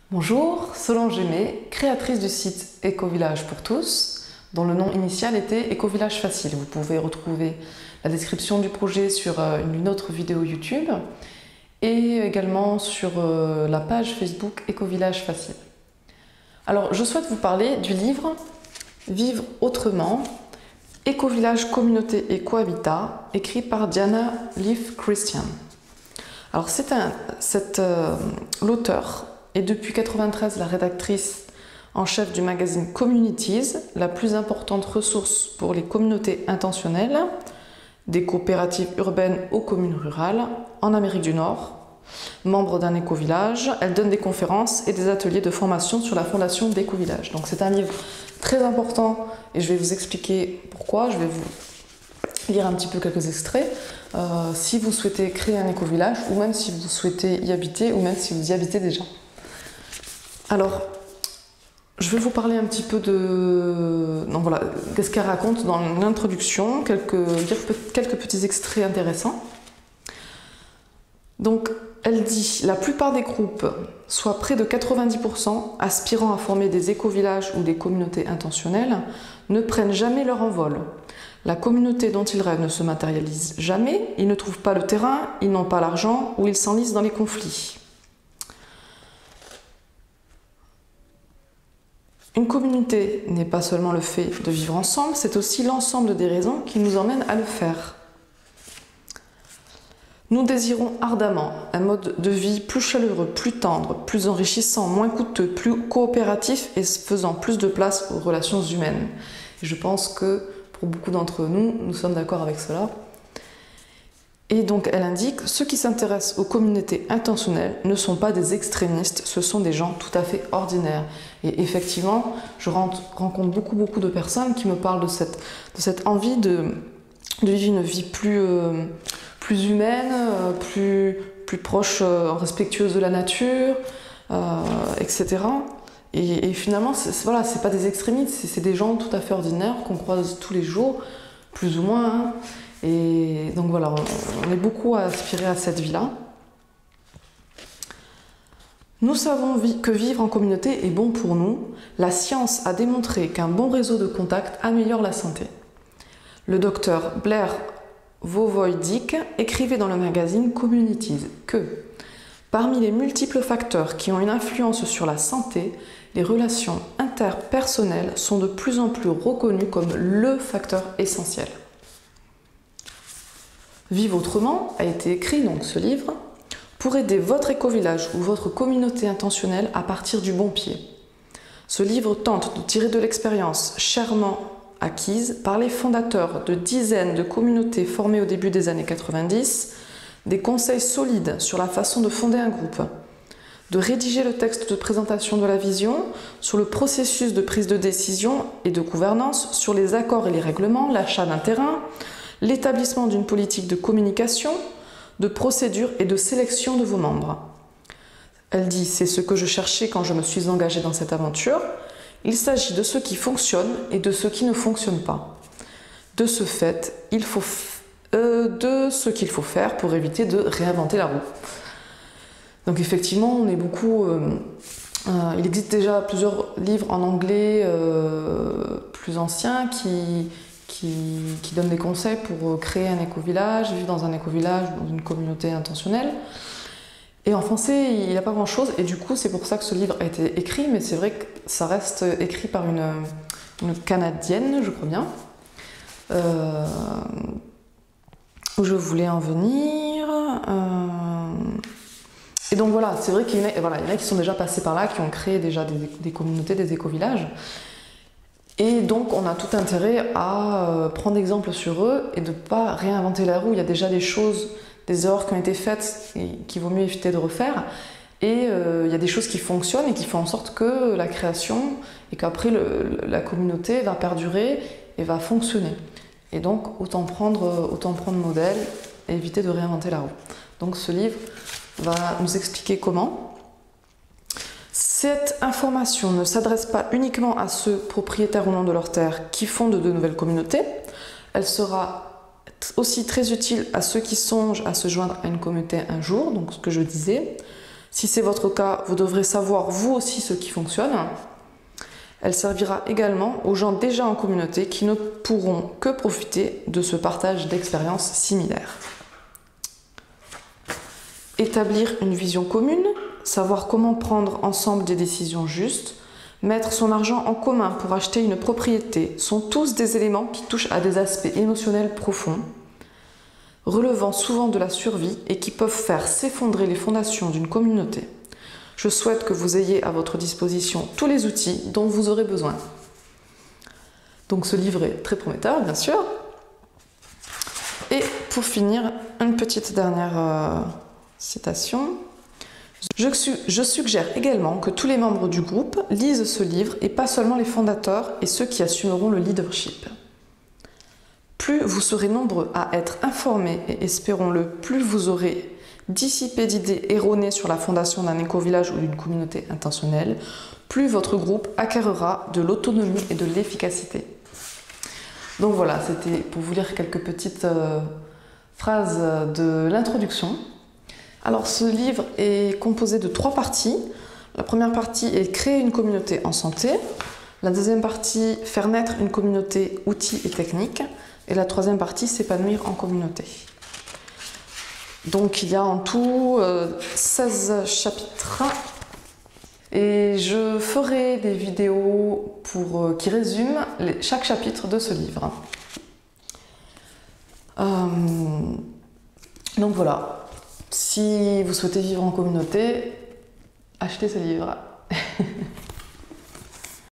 Bonjour, Solange Aimé, créatrice du site Écovillage pour tous, dont le nom initial était Écovillage Facile. Vous pouvez retrouver la description du projet sur une autre vidéo YouTube et également sur la page Facebook Écovillage Facile. Alors, je souhaite vous parler du livre Vivre autrement, Écovillage, communauté et cohabitat, écrit par Diana Leaf Christian. Alors, l'auteur est depuis 1993 la rédactrice en chef du magazine Communities, la plus importante ressource pour les communautés intentionnelles, des coopératives urbaines aux communes rurales en Amérique du Nord. Membre d'un écovillage, elle donne des conférences et des ateliers de formation sur la fondation d'Écovillage. Donc c'est un livre très important et je vais vous expliquer pourquoi. Je vais vous lire un petit peu quelques extraits. Si vous souhaitez créer un écovillage ou même si vous souhaitez y habiter ou même si vous y habitez déjà. Alors, je vais vous parler un petit peu de... Donc voilà, qu'est-ce qu'elle raconte dans l'introduction, quelques petits extraits intéressants. Donc, elle dit « La plupart des groupes, soit près de 90%, aspirant à former des écovillages ou des communautés intentionnelles, ne prennent jamais leur envol. La communauté dont ils rêvent ne se matérialise jamais, ils ne trouvent pas le terrain, ils n'ont pas l'argent ou ils s'enlisent dans les conflits. Une communauté n'est pas seulement le fait de vivre ensemble, c'est aussi l'ensemble des raisons qui nous emmènent à le faire. Nous désirons ardemment un mode de vie plus chaleureux, plus tendre, plus enrichissant, moins coûteux, plus coopératif et faisant plus de place aux relations humaines. Et je pense que pour beaucoup d'entre nous, nous sommes d'accord avec cela. Et donc elle indique, ceux qui s'intéressent aux communautés intentionnelles ne sont pas des extrémistes, ce sont des gens tout à fait ordinaires. Et effectivement, je rencontre beaucoup de personnes qui me parlent de cette envie de vivre une vie plus humaine, plus proche, respectueuse de la nature, etc. Et finalement, voilà, c'est pas des extrémistes, c'est des gens tout à fait ordinaires qu'on croise tous les jours, plus ou moins, hein. Et donc voilà, on est beaucoup à aspirer à cette vie-là. Nous savons que vivre en communauté est bon pour nous. La science a démontré qu'un bon réseau de contacts améliore la santé. Le docteur Blair Wojcik écrivait dans le magazine Communities que parmi les multiples facteurs qui ont une influence sur la santé, les relations interpersonnelles sont de plus en plus reconnues comme le facteur essentiel. Vivre autrement a été écrit, donc ce livre, pour aider votre écovillage ou votre communauté intentionnelle à partir du bon pied. Ce livre tente de tirer de l'expérience chèrement acquise par les fondateurs de dizaines de communautés formées au début des années 90, des conseils solides sur la façon de fonder un groupe, de rédiger le texte de présentation de la vision, sur le processus de prise de décision et de gouvernance, sur les accords et les règlements, l'achat d'un terrain, l'établissement d'une politique de communication, de procédure et de sélection de vos membres. Elle dit « C'est ce que je cherchais quand je me suis engagée dans cette aventure. Il s'agit de ce qui fonctionne et de ce qui ne fonctionne pas. De ce fait, de ce qu'il faut faire pour éviter de réinventer la roue. » Donc effectivement, on est beaucoup... il existe déjà plusieurs livres en anglais plus anciens qui donne des conseils pour créer un écovillage, vivre dans un écovillage, dans une communauté intentionnelle. Et en français, il n'y a pas grand-chose, et du coup, c'est pour ça que ce livre a été écrit, mais c'est vrai que ça reste écrit par une Canadienne, je crois bien, où je voulais en venir. Et donc voilà, c'est vrai qu'il y en a qui sont déjà passés par là, qui ont créé déjà des communautés, des écovillages. Et donc, on a tout intérêt à prendre exemple sur eux et de ne pas réinventer la roue. Il y a déjà des choses, des erreurs qui ont été faites et qu'il vaut mieux éviter de refaire. Et il y a des choses qui fonctionnent et qui font en sorte que la création et qu'après la communauté va perdurer et va fonctionner. Et donc, autant prendre modèle et éviter de réinventer la roue. Donc, ce livre va nous expliquer comment. Cette information ne s'adresse pas uniquement à ceux propriétaires ou non de leurs terres qui fondent de nouvelles communautés. Elle sera aussi très utile à ceux qui songent à se joindre à une communauté un jour, donc ce que je disais. Si c'est votre cas, vous devrez savoir vous aussi ce qui fonctionne. Elle servira également aux gens déjà en communauté qui ne pourront que profiter de ce partage d'expériences similaires. Établir une vision commune, savoir comment prendre ensemble des décisions justes, mettre son argent en commun pour acheter une propriété sont tous des éléments qui touchent à des aspects émotionnels profonds, relevant souvent de la survie et qui peuvent faire s'effondrer les fondations d'une communauté. Je souhaite que vous ayez à votre disposition tous les outils dont vous aurez besoin. Donc ce livre est très prometteur, bien sûr. Et pour finir, une petite dernière citation. Je suggère également que tous les membres du groupe lisent ce livre et pas seulement les fondateurs et ceux qui assumeront le leadership. Plus vous serez nombreux à être informés et espérons-le, plus vous aurez dissipé d'idées erronées sur la fondation d'un éco-village ou d'une communauté intentionnelle, plus votre groupe acquérera de l'autonomie et de l'efficacité. Donc voilà, c'était pour vous lire quelques petites phrases de l'introduction. Alors ce livre est composé de 3 parties. La première partie est créer une communauté en santé. La deuxième partie, faire naître une communauté outils et techniques. Et la troisième partie, s'épanouir en communauté. Donc il y a en tout 16 chapitres. Et je ferai des vidéos qui résument chaque chapitre de ce livre. Donc voilà. Si vous souhaitez vivre en communauté, achetez ce livre.